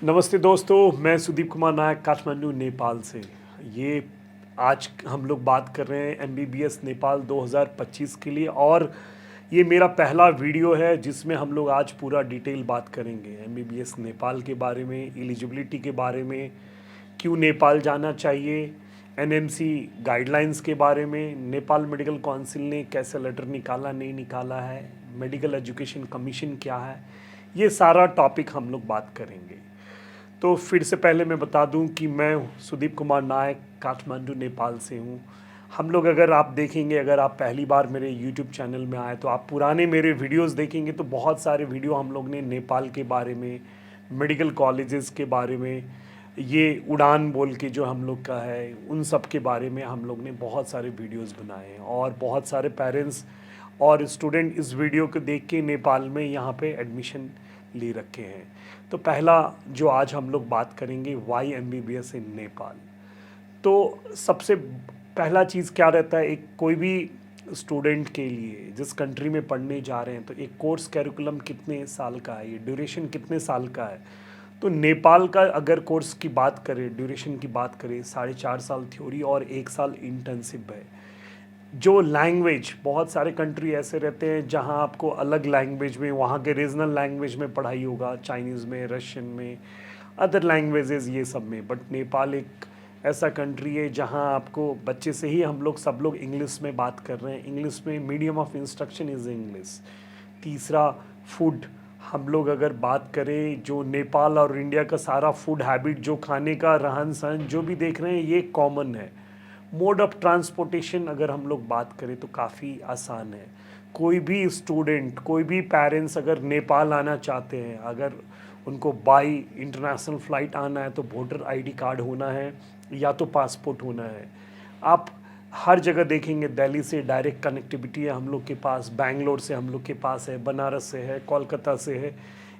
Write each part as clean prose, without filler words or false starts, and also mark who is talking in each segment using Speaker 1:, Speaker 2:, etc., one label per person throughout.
Speaker 1: नमस्ते दोस्तों, मैं सुदीप कुमार नायक काठमांडू नेपाल से। ये आज हम लोग बात कर रहे हैं एमबीबीएस नेपाल 2025 के लिए और ये मेरा पहला वीडियो है जिसमें हम लोग आज पूरा डिटेल बात करेंगे एमबीबीएस नेपाल के बारे में, एलिजिबिलिटी के बारे में, क्यों नेपाल जाना चाहिए, एनएमसी गाइडलाइंस के बारे में, नेपाल मेडिकल काउंसिल ने कैसे लेटर निकाला नहीं निकाला है, मेडिकल एजुकेशन कमीशन क्या है, ये सारा टॉपिक हम लोग बात करेंगे। तो फिर से पहले मैं बता दूं कि मैं सुदीप कुमार नायक काठमांडू नेपाल से हूं। हम लोग अगर आप देखेंगे, अगर आप पहली बार मेरे यूट्यूब चैनल में आए तो आप पुराने मेरे वीडियोस देखेंगे तो बहुत सारे वीडियो हम लोग ने नेपाल के बारे में, मेडिकल कॉलेजेस के बारे में, ये उड़ान बोल के जो हम लोग का है उन सब के बारे में हम लोग ने बहुत सारे वीडियोस बनाए हैं और बहुत सारे पेरेंट्स और स्टूडेंट इस वीडियो को देख के नेपाल में यहाँ पे एडमिशन ले रखे हैं। तो पहला जो आज हम लोग बात करेंगे वाई एमबीबीएस इन नेपाल। तो सबसे पहला चीज़ क्या रहता है, एक कोई भी स्टूडेंट के लिए जिस कंट्री में पढ़ने जा रहे हैं तो एक कोर्स कैरिकुलम कितने साल का है, ये ड्यूरेशन कितने साल का है। तो नेपाल का अगर कोर्स की बात करें, ड्यूरेशन की बात करें, 4.5 साल थ्योरी और 1 साल इंटर्नशिप है। जो लैंग्वेज, बहुत सारे कंट्री ऐसे रहते हैं जहां आपको अलग लैंग्वेज में, वहाँ के रीजनल लैंग्वेज में पढ़ाई होगा, चाइनीज़ में, रशियन में, अदर लैंग्वेजेस ये सब में। बट नेपाल एक ऐसा कंट्री है जहां आपको बच्चे से ही हम लोग सब लोग इंग्लिश में बात कर रहे हैं, इंग्लिश में medium of instruction is English. तीसरा, फूड, हम लोग अगर बात करें जो नेपाल और इंडिया का सारा फूड हैबिट, जो खाने का रहन सहन जो भी देख रहे हैं ये कॉमन है। मोड ऑफ ट्रांसपोर्टेशन अगर हम लोग बात करें तो काफ़ी आसान है। कोई भी स्टूडेंट, कोई भी पेरेंट्स अगर नेपाल आना चाहते हैं, अगर उनको बाई इंटरनेशनल फ़्लाइट आना है तो वोटर आईडी कार्ड होना है या तो पासपोर्ट होना है। आप हर जगह देखेंगे दिल्ली से डायरेक्ट कनेक्टिविटी है हम लोग के पास, बैंगलोर से हम लोग के पास है, बनारस से है, कोलकाता से है,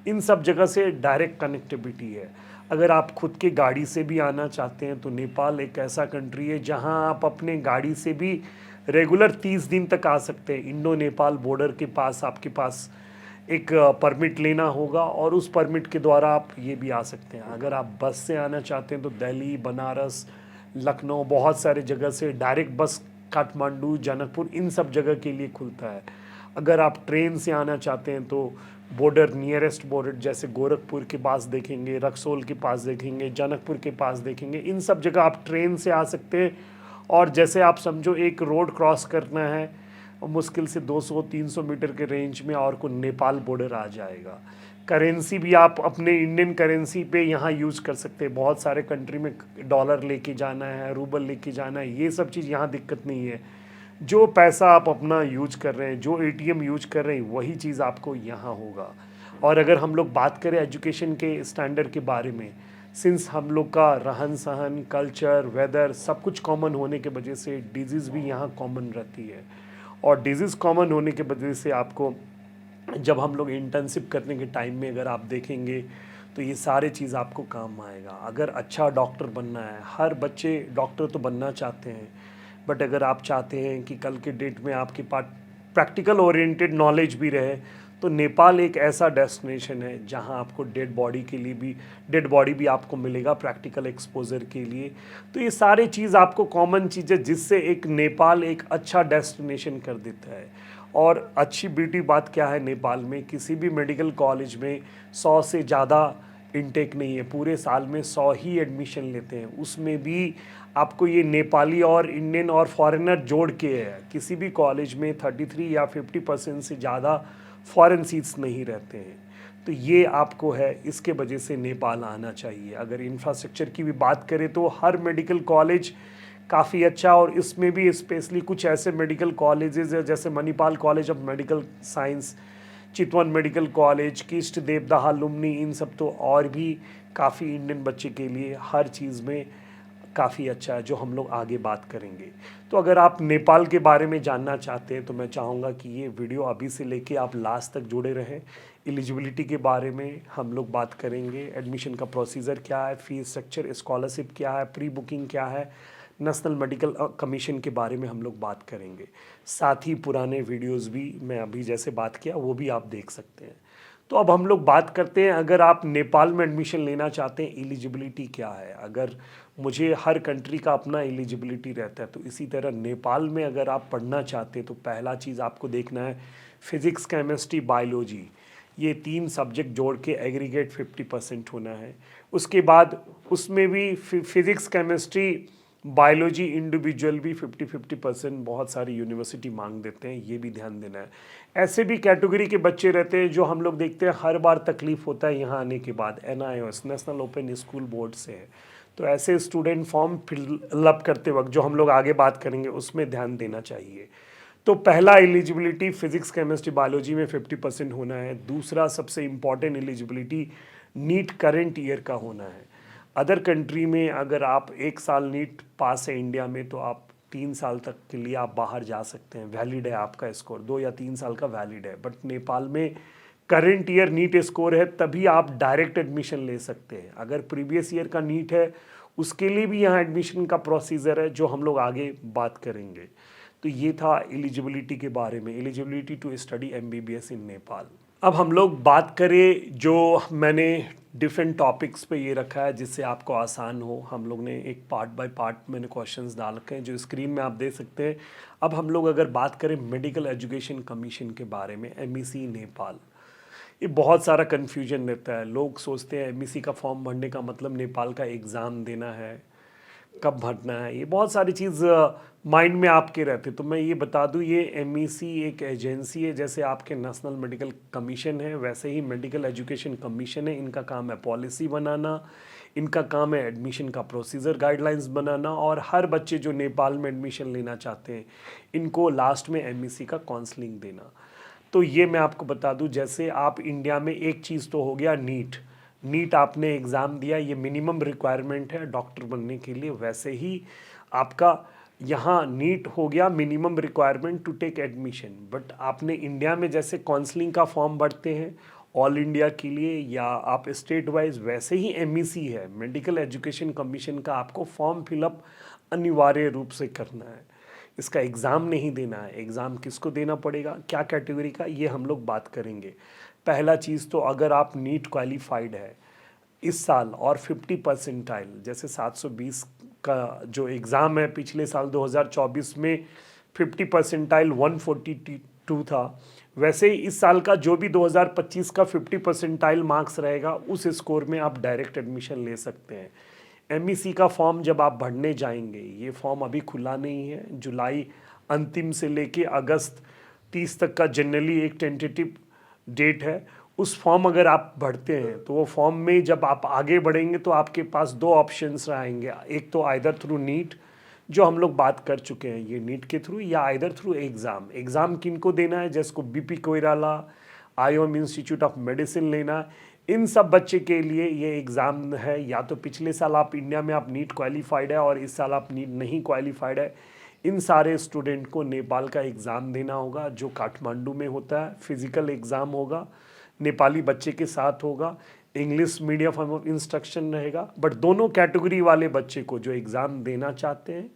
Speaker 1: इन सब जगह से डायरेक्ट कनेक्टिविटी है। अगर आप खुद के गाड़ी से भी आना चाहते हैं तो नेपाल एक ऐसा कंट्री है जहां आप अपने गाड़ी से भी रेगुलर 30 दिन तक आ सकते हैं। इंडो नेपाल बॉर्डर के पास आपके पास एक परमिट लेना होगा और उस परमिट के द्वारा आप ये भी आ सकते हैं। अगर आप बस से आना चाहते हैं तो दिल्ली, बनारस, लखनऊ, बहुत सारे जगह से डायरेक्ट बस काठमांडू, जनकपुर, इन सब जगह के लिए खुलता है। अगर आप ट्रेन से आना चाहते हैं तो बॉर्डर, नियरेस्ट बॉर्डर जैसे गोरखपुर के पास देखेंगे, रक्सौल के पास देखेंगे, जनकपुर के पास देखेंगे, इन सब जगह आप ट्रेन से आ सकते हैं। और जैसे आप समझो एक रोड क्रॉस करना है मुश्किल से 200-300 मीटर के रेंज में और को नेपाल बॉर्डर आ जाएगा। करेंसी भी आप अपने इंडियन करेंसी पे यहाँ यूज़ कर सकते हैं। बहुत सारे कंट्री में डॉलर लेके जाना है, रूबल लेके जाना है, ये सब चीज़ यहाँ दिक्कत नहीं है। जो पैसा आप अपना यूज कर रहे हैं, जो एटीएम यूज कर रहे हैं, वही चीज़ आपको यहाँ होगा। और अगर हम लोग बात करें एजुकेशन के स्टैंडर्ड के बारे में, सिंस हम लोग का रहन सहन, कल्चर, वेदर सब कुछ कॉमन होने के वजह से डिजीज़ भी यहाँ कॉमन रहती है। और डिजीज़ कॉमन होने के वजह से आपको जब हम लोग इंटर्नशिप करने के टाइम में अगर आप देखेंगे तो ये सारे चीज़ आपको काम आएगा। अगर अच्छा डॉक्टर बनना है, हर बच्चे डॉक्टर तो बनना चाहते हैं, बट अगर आप चाहते हैं कि कल के डेट में आपके पास प्रैक्टिकल ओरिएंटेड नॉलेज भी रहे तो नेपाल एक ऐसा डेस्टिनेशन है जहां आपको डेड बॉडी भी आपको मिलेगा प्रैक्टिकल एक्सपोजर के लिए। तो ये सारे चीज़ आपको कॉमन चीज़ें जिससे एक नेपाल एक अच्छा डेस्टिनेशन कर देता है। और अच्छी ब्यूटी बात क्या है, नेपाल में किसी भी मेडिकल कॉलेज में 100 से ज़्यादा इनटेक नहीं है, पूरे साल में 100 ही एडमिशन लेते हैं। उसमें भी आपको ये नेपाली और इंडियन और फॉरेनर जोड़ के है, किसी भी कॉलेज में 33 या 50% से ज़्यादा फॉरेन सीट्स नहीं रहते हैं। तो ये आपको है, इसके वजह से नेपाल आना चाहिए। अगर इंफ्रास्ट्रक्चर की भी बात करें तो हर मेडिकल कॉलेज काफ़ी अच्छा, और इसमें भी स्पेशली कुछ ऐसे मेडिकल कॉलेजेस है जैसे Manipal college of medical science, Chitwan medical college, KIST Devdaha, Lumbini, इन सब तो और भी काफ़ी इंडियन बच्चे के लिए हर चीज़ में काफ़ी अच्छा है, जो हम लोग आगे बात करेंगे। तो अगर आप नेपाल के बारे में जानना चाहते हैं तो मैं चाहूँगा कि ये वीडियो अभी से लेके आप लास्ट तक जुड़े रहें। एलिजिबिलिटी के बारे में हम लोग बात करेंगे, एडमिशन का प्रोसीजर क्या है, फीस स्ट्रक्चर, स्कॉलरशिप क्या है, प्री बुकिंग क्या है, नेशनल मेडिकल कमीशन के बारे में हम लोग बात करेंगे। साथ ही पुराने वीडियोस भी मैं अभी जैसे बात किया वो भी आप देख सकते हैं। तो अब हम लोग बात करते हैं, अगर आप नेपाल में एडमिशन लेना चाहते हैं, एलिजिबिलिटी क्या है। अगर मुझे हर कंट्री का अपना एलिजिबिलिटी रहता है, तो इसी तरह नेपाल में अगर आप पढ़ना चाहते हैं तो पहला चीज़ आपको देखना है फिज़िक्स, केमिस्ट्री, बायोलॉजी, ये 3 सब्जेक्ट जोड़ के एग्रीगेट 50% होना है। उसके बाद उसमें भी फिज़िक्स, केमिस्ट्री, बायोलॉजी इंडिविजुअल भी 50-50% बहुत सारी यूनिवर्सिटी मांग देते हैं, ये भी ध्यान देना है। ऐसे भी कैटेगरी के बच्चे रहते हैं जो हम लोग देखते हैं हर बार तकलीफ होता है यहाँ आने के बाद, NIOS national open school board से है। तो ऐसे स्टूडेंट फॉर्म फिलअप करते वक्त, जो हम लोग आगे बात करेंगे, उसमें ध्यान देना चाहिए। तो पहला एलिजिबिलिटी फिजिक्स, केमिस्ट्री, बायोलॉजी में 50% होना है। दूसरा सबसे important eligibility NEET current year का होना है। अदर कंट्री में अगर आप 1 साल नीट पास है इंडिया में, तो आप 3 साल तक के लिए आप बाहर जा सकते हैं, वैलिड है आपका स्कोर, 2 या 3 साल का वैलिड है। बट नेपाल में करंट ईयर नीट स्कोर है तभी आप डायरेक्ट एडमिशन ले सकते हैं। अगर प्रीवियस ईयर का नीट है, उसके लिए भी यहाँ एडमिशन का प्रोसीजर है, जो हम लोग आगे बात करेंगे। तो ये था एलिजिबिलिटी के बारे में, एलिजिबिलिटी टू स्टडी MBBS इन नेपाल। अब हम लोग बात करें, जो मैंने डिफरेंट टॉपिक्स पे ये रखा है जिससे आपको आसान हो। हम लोग ने एक पार्ट बाय पार्ट मैंने क्वेश्चंस डाल रखे हैं, जो स्क्रीन में आप देख सकते हैं। अब हम लोग अगर बात करें मेडिकल एजुकेशन कमीशन के बारे में, MEC नेपाल, ये बहुत सारा कन्फ्यूजन रहता है। लोग सोचते हैं MEC का फॉर्म भरने का मतलब नेपाल का एग्ज़ाम देना है, कब भरना है, ये बहुत सारी चीज़ माइंड में आपके रहते। तो मैं ये बता दूं, ये MEC एक एजेंसी है, जैसे आपके नेशनल मेडिकल कमीशन है वैसे ही मेडिकल एजुकेशन कमीशन है। इनका काम है पॉलिसी बनाना, इनका काम है एडमिशन का प्रोसीजर गाइडलाइंस बनाना, और हर बच्चे जो नेपाल में एडमिशन लेना चाहते हैं, इनको लास्ट में MEC का काउंसलिंग देना। तो ये मैं आपको बता दूं, जैसे आप इंडिया में एक चीज़ तो हो गया नीट आपने एग्ज़ाम दिया, ये मिनिमम रिक्वायरमेंट है डॉक्टर बनने के लिए। वैसे ही आपका यहाँ नीट हो गया minimum requirement to take admission. But आपने इंडिया में जैसे काउंसलिंग का फॉर्म भरते हैं ऑल इंडिया के लिए या आप स्टेट वाइज, वैसे ही MEC है, मेडिकल एजुकेशन कमीशन का आपको फॉर्म फिलअप अनिवार्य रूप से करना है। इसका एग्ज़ाम नहीं देना है। एग्ज़ाम किसको देना पड़ेगा, क्या कैटेगरी का, ये हम लोग बात करेंगे। पहला चीज़ तो अगर आप नीट क्वालिफाइड है इस साल और 50 परसेंटाइल, जैसे 720 का जो एग्ज़ाम है पिछले साल 2024 में 50 परसेंटाइल 142 था, वैसे ही इस साल का जो भी 2025 का 50 परसेंटाइल मार्क्स रहेगा, उस स्कोर में आप डायरेक्ट एडमिशन ले सकते हैं। MEC का फॉर्म जब आप भरने जाएंगे, ये फॉर्म अभी खुला नहीं है, जुलाई अंतिम से लेके अगस्त 30 तक का जनरली एक टेंटेटिव डेट है। उस फॉर्म अगर आप भरते हैं तो वो फॉर्म में जब आप आगे बढ़ेंगे तो आपके पास 2 ऑप्शंस रहेंगे, एक तो आइदर थ्रू नीट, जो हम लोग बात कर चुके हैं, ये नीट के थ्रू, या आइदर थ्रू एग्ज़ाम किन को देना है, जिसको BP Koirala, IOM institute of medicine लेना, इन सब बच्चे के लिए ये एग्ज़ाम है। या तो पिछले साल आप इंडिया में आप नीट क्वालिफाइड है और इस साल आप नीट नहीं क्वालिफाइड है, इन सारे स्टूडेंट को नेपाल का एग्ज़ाम देना होगा, जो काठमांडू में होता है। फिज़िकल एग्ज़ाम होगा, नेपाली बच्चे के साथ होगा, English medium form of instruction रहेगा। बट दोनों कैटेगरी वाले बच्चे को जो एग्ज़ाम देना चाहते हैं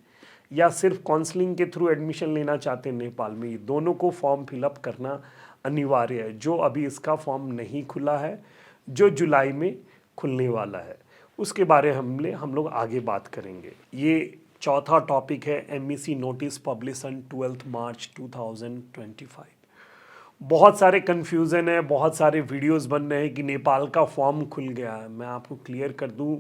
Speaker 1: या सिर्फ काउंसलिंग के थ्रू एडमिशन लेना चाहते हैं नेपाल में, ये दोनों को फॉर्म फिलअप करना अनिवार्य है। जो अभी इसका फॉर्म नहीं खुला है, जो जुलाई में खुलने वाला है, उसके बारे हम लोग आगे बात करेंगे। ये चौथा टॉपिक है MEC नोटिस पब्लिश ऑन 12 मार्च 2025। बहुत सारे कन्फ्यूज़न है, बहुत सारे वीडियोस बन रहे हैं कि नेपाल का फॉर्म खुल गया है। मैं आपको क्लियर कर दूं,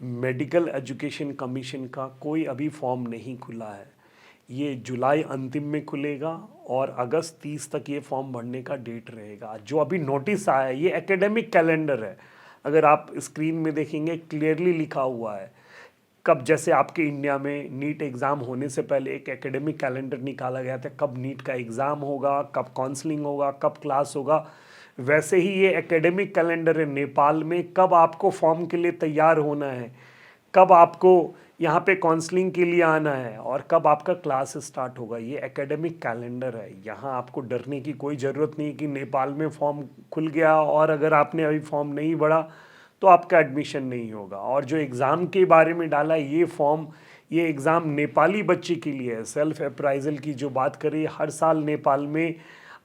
Speaker 1: मेडिकल एजुकेशन कमीशन का कोई अभी फॉर्म नहीं खुला है। ये जुलाई अंतिम में खुलेगा और अगस्त 30 तक ये फॉर्म भरने का डेट रहेगा। जो अभी नोटिस आया है, ये एकेडमिक कैलेंडर है। अगर आप स्क्रीन में देखेंगे क्लियरली लिखा हुआ है कब, जैसे आपके इंडिया में नीट एग्ज़ाम होने से पहले एक एकेडमिक कैलेंडर निकाला गया था, कब नीट का एग्ज़ाम होगा, कब काउंसलिंग होगा, कब क्लास होगा, वैसे ही ये एकेडमिक कैलेंडर है नेपाल में, कब आपको फॉर्म के लिए तैयार होना है, कब आपको यहाँ पे काउंसलिंग के लिए आना है और कब आपका क्लास स्टार्ट होगा। ये एकेडमिक कैलेंडर है। यहाँ आपको डरने की कोई ज़रूरत नहीं कि नेपाल में फॉर्म खुल गया और अगर आपने अभी फॉर्म नहीं भरा तो आपका एडमिशन नहीं होगा। और जो एग्ज़ाम के बारे में डाला ये फॉर्म, ये एग्ज़ाम नेपाली बच्चे के लिए है। सेल्फ अप्राइजल की जो बात करें, हर साल नेपाल में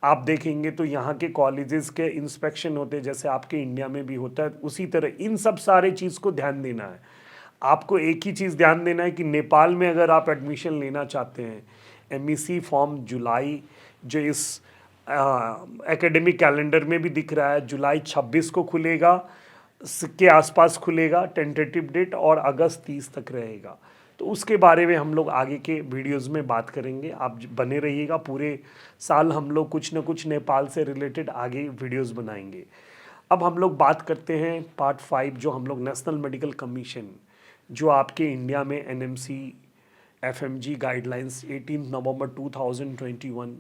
Speaker 1: आप देखेंगे तो यहाँ के कॉलेजेस के इंस्पेक्शन होते हैं जैसे आपके इंडिया में भी होता है, उसी तरह इन सब सारे चीज़ को ध्यान देना है। आपको एक ही चीज़ ध्यान देना है कि नेपाल में अगर आप एडमिशन लेना चाहते हैं, एमईसी फॉर्म जुलाई, जो इस एकेडमिक कैलेंडर में भी दिख रहा है, जुलाई 26 को खुलेगा, के आसपास खुलेगा टेंटेटिव डेट, और अगस्त 30 तक रहेगा। तो उसके बारे में हम लोग आगे के वीडियोस में बात करेंगे, आप बने रहिएगा। पूरे साल हम लोग कुछ न कुछ नेपाल से रिलेटेड आगे वीडियोस बनाएंगे। अब हम लोग बात करते हैं पार्ट 5, जो हम लोग नेशनल मेडिकल कमीशन, जो आपके इंडिया में एनएमसी एफएमजी गाइडलाइंस 18 नवंबर 2021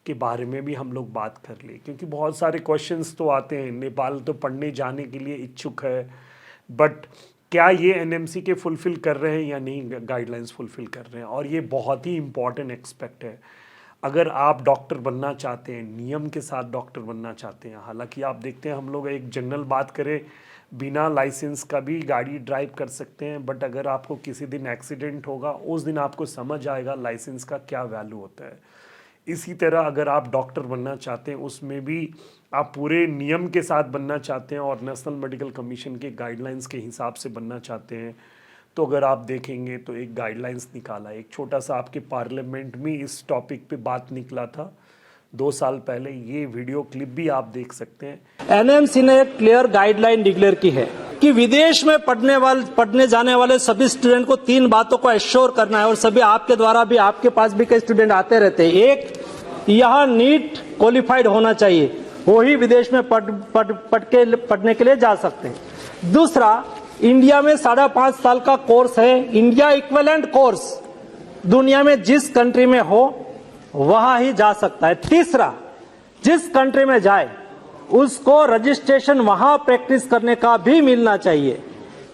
Speaker 1: के बारे में भी हम लोग बात कर ले, क्योंकि बहुत सारे क्वेश्चंस तो आते हैं। नेपाल तो पढ़ने जाने के लिए इच्छुक है, बट क्या ये एनएमसी के फुलफ़िल कर रहे हैं या नहीं, गाइडलाइंस फुलफ़िल कर रहे हैं। और ये बहुत ही इम्पॉर्टेंट एक्सपेक्ट है। अगर आप डॉक्टर बनना चाहते हैं, नियम के साथ डॉक्टर बनना चाहते हैं, हालांकि आप देखते हैं हम लोग एक जनरल बात करें, बिना लाइसेंस का भी गाड़ी ड्राइव कर सकते हैं, बट अगर आपको किसी दिन एक्सीडेंट होगा, उस दिन आपको समझ आएगा लाइसेंस का क्या वैल्यू होता है। इसी तरह अगर आप डॉक्टर बनना चाहते हैं, उसमें भी आप पूरे नियम के साथ बनना चाहते हैं और नेशनल मेडिकल कमीशन के गाइडलाइंस के हिसाब से बनना चाहते हैं, तो अगर आप देखेंगे तो एक गाइडलाइंस निकाला, एक छोटा सा आपके पार्लियामेंट में इस टॉपिक पे बात निकला था 2 साल पहले। ये वीडियो क्लिप भी आप देख सकते हैं।
Speaker 2: एनएमसी ने एक क्लियर गाइडलाइन डिक्लेयर की है कि विदेश में पढ़ने जाने वाले सभी स्टूडेंट को 3 बातों को एश्योर करना है, और सभी आपके द्वारा भी, आपके पास भी कई स्टूडेंट आते रहते हैं। एक, यहाँ नीट क्वालिफाइड होना चाहिए, वो ही विदेश में पढ़ने के लिए जा सकते हैं। दूसरा, इंडिया में 5.5 साल का कोर्स है, इंडिया इक्विवेलेंट कोर्स दुनिया में जिस कंट्री में हो वहां ही जा सकता है। तीसरा, जिस कंट्री में जाए उसको रजिस्ट्रेशन वहां प्रैक्टिस करने का भी मिलना चाहिए।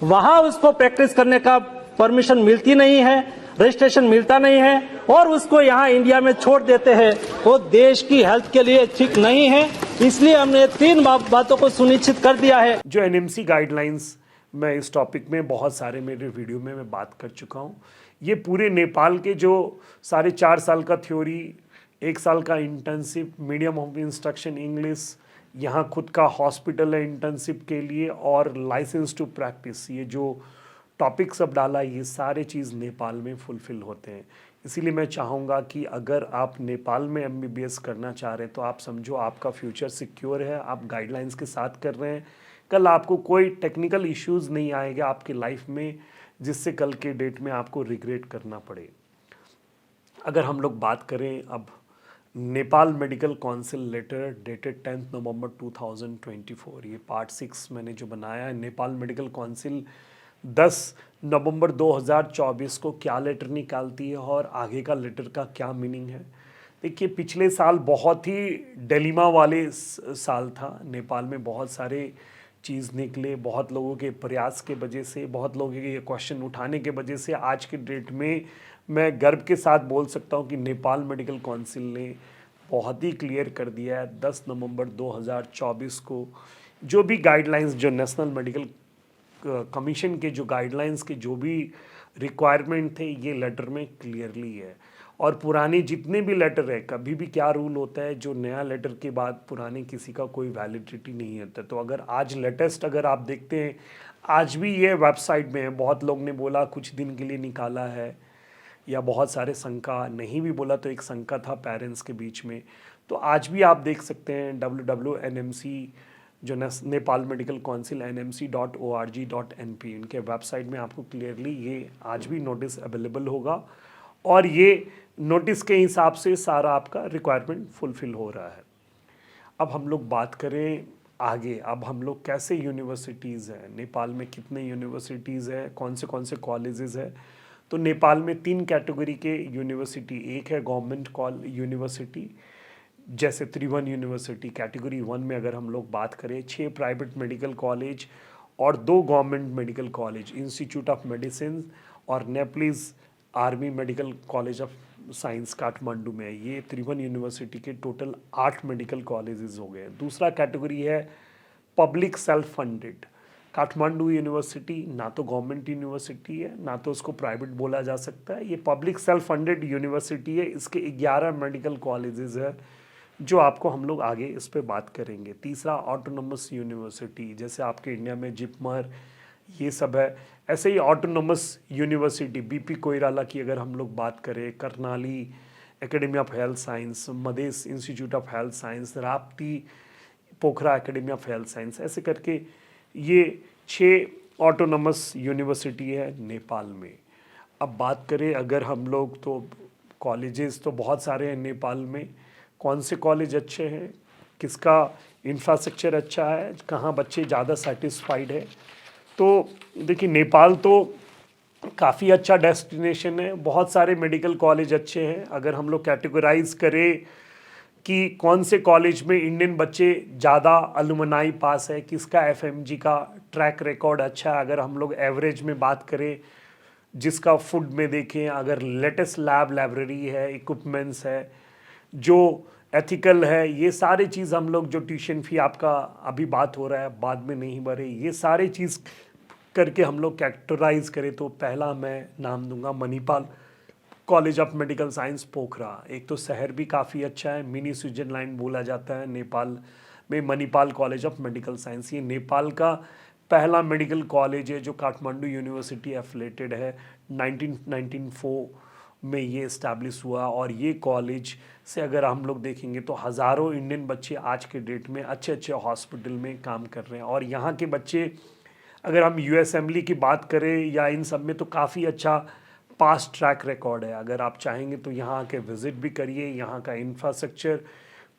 Speaker 2: वहां उसको प्रैक्टिस करने का परमिशन मिलती नहीं है, रजिस्ट्रेशन मिलता नहीं है, और उसको यहाँ इंडिया में छोड़ देते हैं, वो देश की हेल्थ के लिए ठीक नहीं है। इसलिए हमने 3 बातों को सुनिश्चित कर दिया है।
Speaker 1: जो एनएमसी गाइडलाइंस, मैं इस टॉपिक में बहुत सारे मेरे वीडियो में मैं बात कर चुका हूँ। ये पूरे नेपाल के जो 4.5 साल का थ्योरी, 1 साल का internship, medium of instruction English, यहाँ खुद का हॉस्पिटल है इंटर्नशिप के लिए, और लाइसेंस टू प्रैक्टिस, ये जो टॉपिक सब डाला, ये सारे चीज़ नेपाल में फुलफ़िल होते हैं। इसीलिए मैं चाहूँगा कि अगर आप नेपाल में एमबीबीएस करना चाह रहे हैं तो आप समझो आपका फ्यूचर सिक्योर है, आप गाइडलाइंस के साथ कर रहे हैं। कल आपको कोई टेक्निकल इश्यूज़ नहीं आएगा आपकी लाइफ में, जिससे कल के डेट में आपको रिग्रेट करना पड़े। अगर हम लोग बात करें अब Nepal medical council letter dated 10 November 2024, ये पार्ट 6 मैंने जो बनाया है। नेपाल मेडिकल काउंसिल 10 नवंबर 2024 को क्या लेटर निकालती है और आगे का लेटर का क्या मीनिंग है। देखिए, पिछले साल बहुत ही डिलेमा वाले साल था। नेपाल में बहुत सारे चीज़ निकले, बहुत लोगों के प्रयास के वजह से, बहुत लोगों के ये क्वेश्चन उठाने के वजह से आज के डेट में मैं गर्व के साथ बोल सकता हूँ कि नेपाल मेडिकल काउंसिल ने बहुत ही क्लियर कर दिया है 10 नवंबर 2024 को जो भी गाइडलाइंस, जो नेशनल मेडिकल कमीशन के जो गाइडलाइंस के जो भी रिक्वायरमेंट थे, ये लेटर में क्लियरली है। और पुराने जितने भी लेटर है, कभी भी क्या रूल होता है, जो नया लेटर के बाद पुराने किसी का कोई वैलिडिटी नहीं होता। तो अगर आज लेटेस्ट अगर आप देखते हैं, आज भी ये वेबसाइट में है, बहुत लोग ने बोला कुछ दिन के लिए निकाला है, या बहुत सारे शंका, नहीं भी बोला तो एक शंका था पेरेंट्स के बीच में। तो आज भी आप देख सकते हैं www.nmc, जो नेपाल मेडिकल काउंसिल nmc.org.np, इनके वेबसाइट में आपको क्लियरली ये आज भी नोटिस अवेलेबल होगा, और ये नोटिस के हिसाब से सारा आपका रिक्वायरमेंट फुलफ़िल हो रहा है। अब हम लोग बात करें आगे, अब हम लोग कैसे यूनिवर्सिटीज़ हैं नेपाल में, कितने यूनिवर्सिटीज़ हैं, कौन से कॉलेजेस हैं। तो नेपाल में 3 कैटेगरी के यूनिवर्सिटी, एक है गवर्नमेंट यूनिवर्सिटी, जैसे त्रिभुवन यूनिवर्सिटी कैटेगरी 1 में अगर हम लोग बात करें, 6 प्राइवेट मेडिकल कॉलेज और 2 government medical college, institute of medicine और Nepalese army medical college of science Kathmandu में। ये त्रिभुवन यूनिवर्सिटी के टोटल 8 मेडिकल कॉलेजेस हो गए। दूसरा कैटेगरी है public self funded. Kathmandu university ना तो गवर्नमेंट यूनिवर्सिटी है, ना तो उसको प्राइवेट बोला जा सकता है, ये पब्लिक सेल्फ फंडेड यूनिवर्सिटी है। इसके 11 मेडिकल कॉलेजेस है, जो आपको हम लोग आगे इस पे बात करेंगे। तीसरा ऑटोनोमस यूनिवर्सिटी, जैसे आपके इंडिया में जिपमर ये सब है, ऐसे ही ऑटोनोमस यूनिवर्सिटी बीपी कोइराला की अगर हम लोग बात करें, Karnali academy of health science, Madhes institute of health science, Rapti Pokhara academy of health science, ऐसे करके ये 6 ऑटोनोमस यूनिवर्सिटी है नेपाल में। अब बात करें अगर हम लोग, तो कॉलेजेस तो बहुत सारे हैं नेपाल में। कौन से कॉलेज अच्छे हैं, किसका इंफ्रास्ट्रक्चर अच्छा है, कहाँ बच्चे ज़्यादा सेटिस्फाइड है, तो देखिए नेपाल तो काफ़ी अच्छा डेस्टिनेशन है। बहुत सारे मेडिकल कॉलेज अच्छे हैं। अगर हम लोग कैटेगराइज करें कि कौन से कॉलेज में इंडियन बच्चे ज़्यादा अलुमनाई पास है, किसका एफएमजी का ट्रैक रिकॉर्ड अच्छा है, अगर हम लोग एवरेज में बात करें, जिसका फूड में देखें, अगर लेटेस्ट लैब लाइब्रेरी है, इक्विपमेंट्स है, जो एथिकल है, ये सारे चीज़ हम लोग, जो ट्यूशन फी आपका अभी बात हो रहा है बाद में नहीं भरे, ये सारे चीज़ करके हम लोग कैटेगराइज करें तो पहला मैं नाम दूंगा Manipal college of medical science Pokhara. एक तो शहर भी काफ़ी अच्छा है, मिनी स्विट्जरलैंड बोला जाता है नेपाल में Manipal college of medical science. ये नेपाल का पहला मेडिकल कॉलेज है जो काठमांडू यूनिवर्सिटी एफिलेटेड है। 1994 में ये इस्टेब्लिश हुआ, और ये कॉलेज से अगर हम लोग देखेंगे तो हज़ारों इंडियन बच्चे आज के डेट में अच्छे अच्छे हॉस्पिटल में काम कर रहे हैं। और यहाँ के बच्चे, अगर हम यूएसएमएली की बात करें या इन सब में, तो काफ़ी अच्छा पास्ट ट्रैक रिकॉर्ड है। अगर आप चाहेंगे तो यहाँ के विज़िट भी करिए। यहाँ का इंफ्रास्ट्रक्चर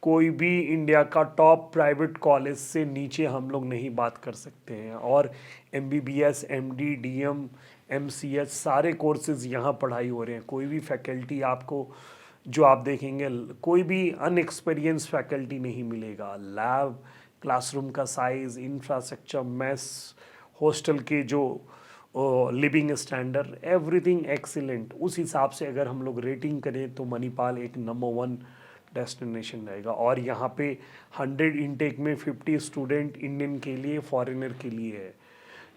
Speaker 1: कोई भी इंडिया का टॉप प्राइवेट कॉलेज से नीचे हम लोग नहीं बात कर सकते हैं। और एमबीबीएस, एमडी, डीएम, एमसीएच सारे कोर्सेज यहाँ पढ़ाई हो रहे हैं। कोई भी फैकल्टी आपको, जो आप देखेंगे, कोई भी अनएक्सपीरियंस फैकल्टी नहीं मिलेगा। लैब, क्लासरूम का साइज़, इंफ्रास्ट्रक्चर, मेस, हॉस्टल के जो लिविंग स्टैंडर्ड, एवरीथिंग एक्सीलेंट। उस हिसाब से अगर हम लोग रेटिंग करें तो मणिपाल एक नंबर 1 डेस्टिनेशन रहेगा। और यहाँ पे 100 इनटेक में 50 स्टूडेंट इंडियन के लिए, फॉरेनर के लिए है।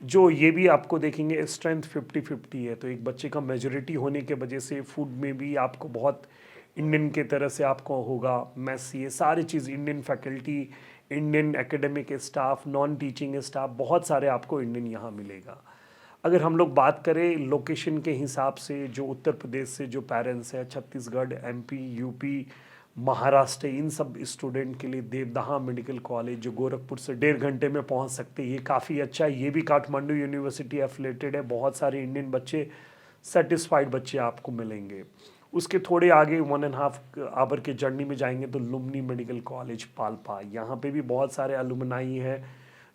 Speaker 1: जो ये भी आपको देखेंगे स्ट्रेंथ 50-50 है, तो एक बच्चे का मेजोरिटी होने के वजह से फूड में भी आपको बहुत इंडियन के तरह से आपको होगा। मैथ्स, ये सारी चीज़, Indian faculty, Indian academic staff, non teaching staff, बहुत सारे आपको इंडियन यहाँ मिलेगा। अगर हम लोग बात करें लोकेशन के हिसाब से, जो उत्तर प्रदेश से जो पेरेंट्स हैं, छत्तीसगढ़, एमपी, यूपी, महाराष्ट्र, इन सब स्टूडेंट के लिए देवदहा मेडिकल कॉलेज जो गोरखपुर से 1.5 घंटे में पहुंच सकते हैं, ये काफ़ी अच्छा है। ये भी काठमांडू यूनिवर्सिटी एफिलेटेड है। बहुत सारे इंडियन बच्चे, सेटिस्फाइड बच्चे आपको मिलेंगे। उसके थोड़े आगे 1.5 आवर के जर्नी में जाएंगे तो लुम्बिनी मेडिकल कॉलेज पाल्पा, यहाँ पे भी बहुत सारे अलुमनाई हैं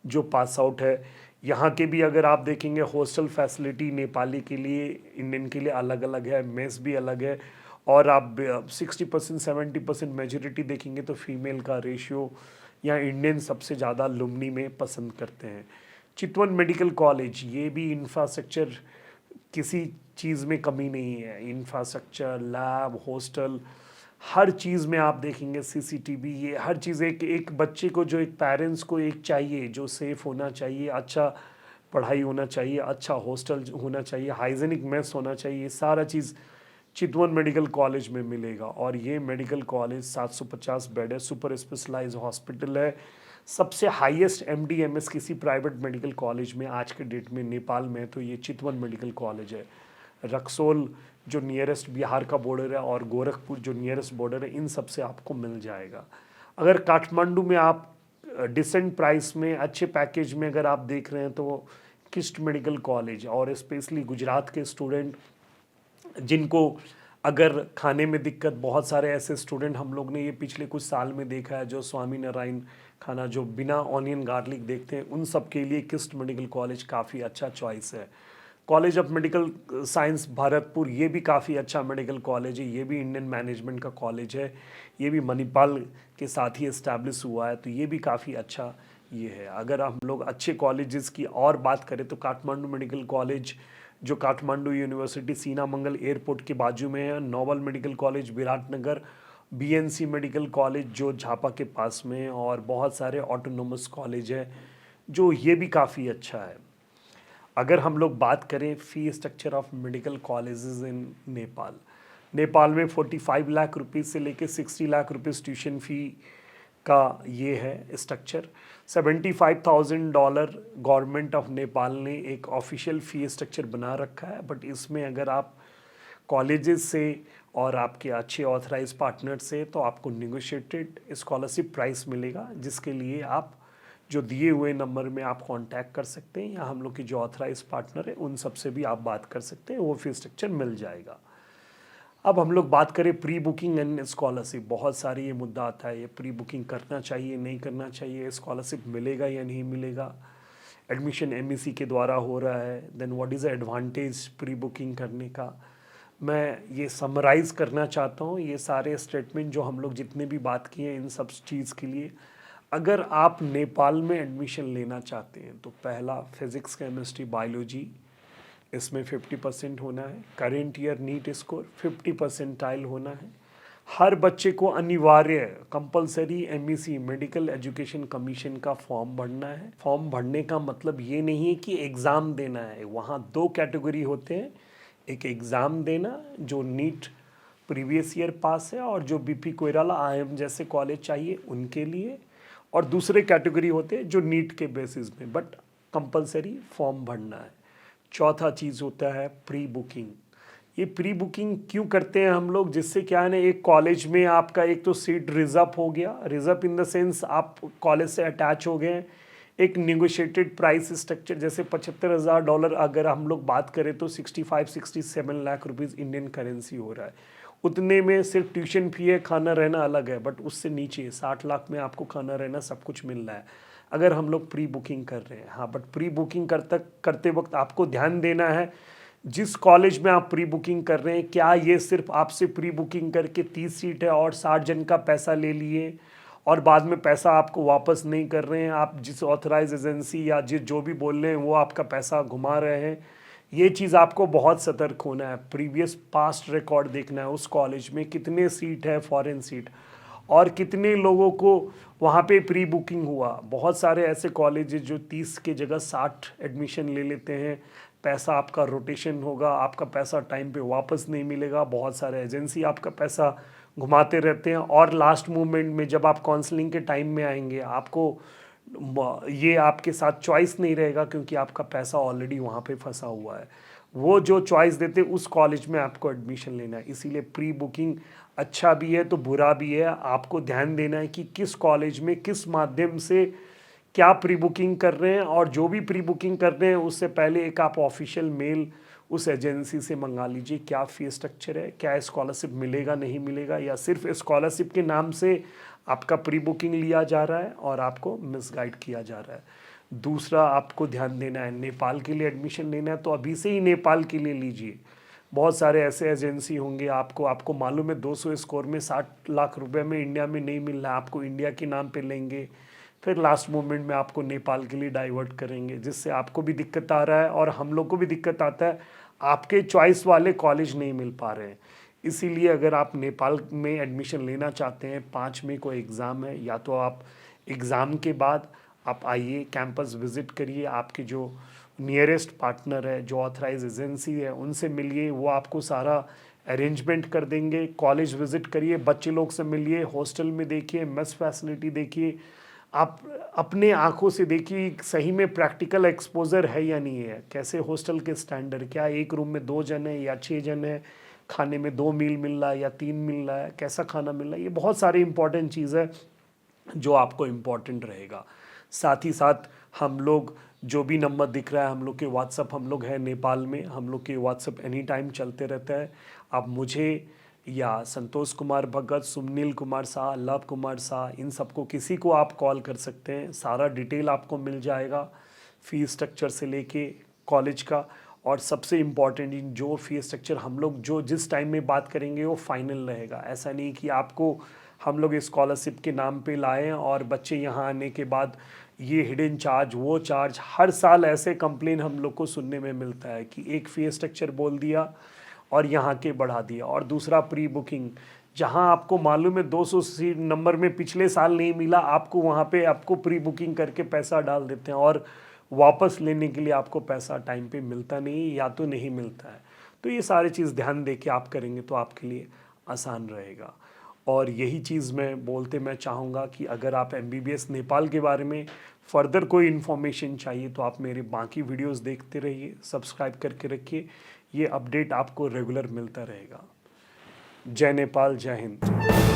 Speaker 1: जो पास आउट है। यहाँ के भी अगर आप देखेंगे, हॉस्टल फैसिलिटी नेपाली के लिए, इंडियन के लिए अलग अलग है, मेस भी अलग है। और आप 60% 70% मेजोरिटी देखेंगे तो फीमेल का रेशियो या इंडियन सबसे ज़्यादा लुम्बिनी में पसंद करते हैं। चितवन मेडिकल कॉलेज, ये भी इंफ्रास्ट्रक्चर किसी चीज़ में कमी नहीं है। इंफ्रास्ट्रक्चर, लैब, हॉस्टल, हर चीज़ में आप देखेंगे सीसीटीवी, ये हर चीज़ एक बच्चे को, जो एक पेरेंट्स को एक चाहिए, जो सेफ़ होना चाहिए, अच्छा पढ़ाई होना चाहिए, अच्छा हॉस्टल होना चाहिए, हाइजेनिक मेस होना चाहिए, ये सारा चीज़ चितवन मेडिकल कॉलेज में मिलेगा। और ये मेडिकल कॉलेज 750 बेड है, सुपर स्पेशलाइज हॉस्पिटल है। सबसे हाईएस्ट एमडीएमएस किसी प्राइवेट मेडिकल कॉलेज में आज के डेट में नेपाल में तो ये चितवन मेडिकल कॉलेज है। रक्सौल जो नियरेस्ट बिहार का बॉर्डर है, और गोरखपुर जो नियरेस्ट बॉर्डर है, इन सब से आपको मिल जाएगा। अगर काठमांडू में आप डिसेंट प्राइस में, अच्छे पैकेज में अगर आप देख रहे हैं तो किस्ट मेडिकल कॉलेज, और स्पेशली गुजरात के स्टूडेंट जिनको अगर खाने में दिक्कत, बहुत सारे ऐसे स्टूडेंट हम लोग ने ये पिछले कुछ साल में देखा है जो स्वामी नारायण खाना जो बिना ऑनियन गार्लिक देखते हैं, उन सब के लिए किस्ट मेडिकल कॉलेज काफ़ी अच्छा चॉइस है। College of medical science Bharatpur, ये भी काफ़ी अच्छा मेडिकल कॉलेज है। ये भी इंडियन मैनेजमेंट का कॉलेज है। ये भी मणिपाल के साथ ही इस्टेब्लिश हुआ है, तो ये भी काफ़ी अच्छा ये है। अगर हम लोग अच्छे कॉलेजेस की और बात करें तो काठमांडू मेडिकल कॉलेज जो काठमांडू यूनिवर्सिटी सीनामंगल एयरपोर्ट के बाजू में है, Nobel medical college Biratnagar, BNC medical college जो झापा के पास में है, और बहुत सारे ऑटोनोमस कॉलेज है जो ये भी काफ़ी अच्छा है। अगर हम लोग बात करें fee structure of medical colleges in Nepal, Nepal में 45 लाख रुपीस से लेके 60 लाख रुपीस ट्यूशन फ़ी का ये है स्ट्रक्चर। $75,000 गवर्नमेंट ऑफ नेपाल ने एक ऑफिशियल फ़ी स्ट्रक्चर बना रखा है, बट इसमें अगर आप कॉलेजेस से और आपके अच्छे ऑथराइज पार्टनर से तो आपको नेगोशिएटेड स्कॉलरशिप प्राइस मिलेगा, जिसके लिए आप जो दिए हुए नंबर में आप कांटेक्ट कर सकते हैं या हम लोग के जो ऑथराइज पार्टनर है उन सब से भी आप बात कर सकते हैं, वो फी स्ट्रक्चर मिल जाएगा। अब हम लोग बात करें प्री बुकिंग एंड स्कॉलरशिप। बहुत सारी ये मुद्दा आता है, ये प्री बुकिंग करना चाहिए नहीं करना चाहिए, स्कॉलरशिप मिलेगा या नहीं मिलेगा, एडमिशन एमईसी के द्वारा हो रहा है, then what is the advantage pre booking करने का। मैं ये समराइज़ करना चाहता हूँ ये सारे स्टेटमेंट जो हम लोग जितने भी बात किए इन सब चीज़ के लिए। अगर आप नेपाल में एडमिशन लेना चाहते हैं तो पहला फिज़िक्स केमिस्ट्री बायोलॉजी इसमें 50% होना है, current year NEET score 50 percentile होना है, हर बच्चे को अनिवार्य compulsory MEC medical education commission का फॉर्म भरना है। फॉर्म भरने का मतलब ये नहीं है कि एग्ज़ाम देना है, वहाँ 2 कैटेगरी होते हैं, एक एग्ज़ाम देना जो नीट प्रीवियस ईयर पास है और जो बीपी कोइराला आईएम जैसे कॉलेज चाहिए उनके लिए, और दूसरे कैटेगरी होते हैं जो नीट के बेसिस में बट कंपलसरी फॉर्म भरना है। चौथा चीज़ होता है प्री बुकिंग। ये प्री बुकिंग क्यों करते हैं हम लोग, जिससे क्या है ना, एक कॉलेज में आपका एक तो सीट रिजर्व हो गया, रिजर्व इन द सेंस आप कॉलेज से अटैच हो गए, एक निगोशिएटेड प्राइस स्ट्रक्चर, जैसे $75,000 अगर हम लोग बात करें तो 65-67 लाख रुपीज़ इंडियन करेंसी हो रहा है। उतने में सिर्फ ट्यूशन फी है, खाना रहना अलग है, बट उससे नीचे 60 लाख में आपको खाना रहना सब कुछ मिल रहा है अगर हम लोग प्री बुकिंग कर रहे हैं। हाँ, बट प्री बुकिंग करते वक्त आपको ध्यान देना है जिस कॉलेज में आप प्री बुकिंग कर रहे हैं, क्या ये सिर्फ आपसे प्री बुकिंग करके 30 सीट है और 60 जन का पैसा ले लिए और बाद में पैसा आपको वापस नहीं कर रहे हैं, आप जिस ऑथराइज एजेंसी या जिस जो भी बोल रहे हैं वो आपका पैसा घुमा रहे हैं। ये चीज़ आपको बहुत सतर्क होना है, प्रीवियस पास्ट रिकॉर्ड देखना है, उस कॉलेज में कितने सीट है फॉरेन सीट और कितने लोगों को वहाँ पे प्री बुकिंग हुआ। बहुत सारे ऐसे कॉलेजेस जो 30 के जगह 60 एडमिशन ले लेते हैं, पैसा आपका रोटेशन होगा, आपका पैसा टाइम पे वापस नहीं मिलेगा, बहुत सारे एजेंसी आपका पैसा घुमाते रहते हैं और लास्ट मोमेंट में जब आप काउंसलिंग के टाइम में आएंगे आपको ये आपके साथ चॉइस नहीं रहेगा क्योंकि आपका पैसा ऑलरेडी वहाँ पे फंसा हुआ है। वो जो चॉइस देते उस कॉलेज में आपको एडमिशन लेना है, इसीलिए प्री बुकिंग अच्छा भी है तो बुरा भी है। आपको ध्यान देना है कि किस कॉलेज में किस माध्यम से क्या प्री बुकिंग कर रहे हैं, और जो भी प्री बुकिंग कर रहे हैं उससे पहले एक आप ऑफिशियल मेल उस एजेंसी से मंगा लीजिए, क्या फ़ी स्ट्रक्चर है, क्या स्कॉलरशिप मिलेगा नहीं मिलेगा, या सिर्फ स्कॉलरशिप के नाम से आपका प्री बुकिंग लिया जा रहा है और आपको मिसगाइड किया जा रहा है। दूसरा आपको ध्यान देना है, नेपाल के लिए एडमिशन लेना है तो अभी से ही नेपाल के लिए लीजिए। बहुत सारे ऐसे एजेंसी होंगे, आपको मालूम है 200 स्कोर में 60 लाख रुपए में इंडिया में नहीं मिल रहा है, आपको इंडिया के नाम पे लेंगे, फिर लास्ट मोमेंट में आपको नेपाल के लिए डाइवर्ट करेंगे, जिससे आपको भी दिक्कत आ रहा है और हम लोग को भी दिक्कत आता है, आपके चॉइस वाले कॉलेज नहीं मिल पा रहे हैं। इसीलिए अगर आप नेपाल में एडमिशन लेना चाहते हैं, 5 मई को एग्ज़ाम है, या तो आप एग्ज़ाम के बाद आप आइए कैंपस विज़िट करिए, आपके जो नियरेस्ट पार्टनर है, जो ऑथराइज एजेंसी है उनसे मिलिए, वो आपको सारा अरेंजमेंट कर देंगे। कॉलेज विज़िट करिए, बच्चे लोग से मिलिए, हॉस्टल में देखिए, मेस फैसिलिटी देखिए, आप अपने आंखों से देखिए सही में प्रैक्टिकल एक्सपोजर है या नहीं है, कैसे हॉस्टल के स्टैंडर्ड, क्या एक रूम में 2 जन है या 6 जन है, खाने में 2 मील मिल रहा है या 3 मिल रहा है, कैसा खाना मिल रहा है, ये बहुत सारी इंपॉर्टेंट चीज़ है जो आपको इम्पॉर्टेंट रहेगा। साथ ही साथ हम लोग जो भी नंबर दिख रहा है, हम लोग के व्हाट्सअप, हम लोग हैं नेपाल में, हम लोग के व्हाट्सअप एनी टाइम चलते रहता है। आप मुझे या संतोष कुमार भगत, सुनील कुमार शाह, लव कुमार शाह, इन सबको किसी को आप कॉल कर सकते हैं, सारा डिटेल आपको मिल जाएगा, फ़ी स्ट्रक्चर से लेके कॉलेज का। और सबसे इम्पॉर्टेंट जो फ़ी स्ट्रक्चर हम लोग जो जिस टाइम में बात करेंगे वो फाइनल रहेगा। ऐसा नहीं कि आपको हम लोग स्कॉलरशिप के नाम पे लाएं और बच्चे यहाँ आने के बाद ये हिडन चार्ज वो चार्ज, हर साल ऐसे कंप्लेन हम लोग को सुनने में मिलता है कि एक फ़ी स्ट्रक्चर बोल दिया और यहाँ के बढ़ा दिया। और दूसरा प्री बुकिंग, जहाँ आपको मालूम है 200 सीट नंबर में पिछले साल नहीं मिला, आपको वहाँ पे आपको प्री बुकिंग करके पैसा डाल देते हैं और वापस लेने के लिए आपको पैसा टाइम पे मिलता नहीं या तो नहीं मिलता है। तो ये सारी चीज़ ध्यान दे के आप करेंगे तो आपके लिए आसान रहेगा। और यही चीज़ मैं चाहूँगा कि अगर आप MBBS नेपाल के बारे में फर्दर कोई इन्फॉर्मेशन चाहिए तो आप मेरे बाकी वीडियोस देखते रहिए, सब्सक्राइब करके रखिए, ये अपडेट आपको रेगुलर मिलता रहेगा। जय नेपाल, जय हिंद।